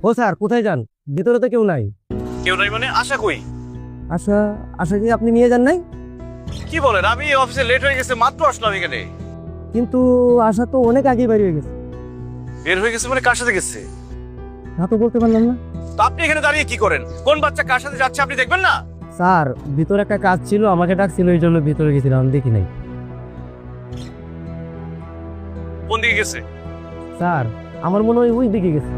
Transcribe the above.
ও sir, কোথায় যান? ভিতরে তো কেউ নাই। কেউ নাই মানে? আশা কই? আশা? আশা কি আপনি নিয়ে যান নাই? কি বলেন? আমি অফিসে লেট হয়ে গেছে, মাত্র আসলাম এখানে। কিন্তু আশা তো অনেক আগে বেরিয়ে গেছে। বের হয়ে গেছে মানে কার সাথে গেছে? তা তো বলতে পারলাম না। তো আপনি এখানে দাঁড়িয়ে কি করেন? কোন বাচ্চা কার সাথে যাচ্ছে আপনি দেখবেন না? স্যার, ভিতরে একটা কাজ ছিল, আমাকে ডাকছিল, এই জন্য ভিতরে গেছিলাম, দেখি নাই। কোন দিকে গেছে? স্যার, আমার মনে হয় ওই দিকে গেছে।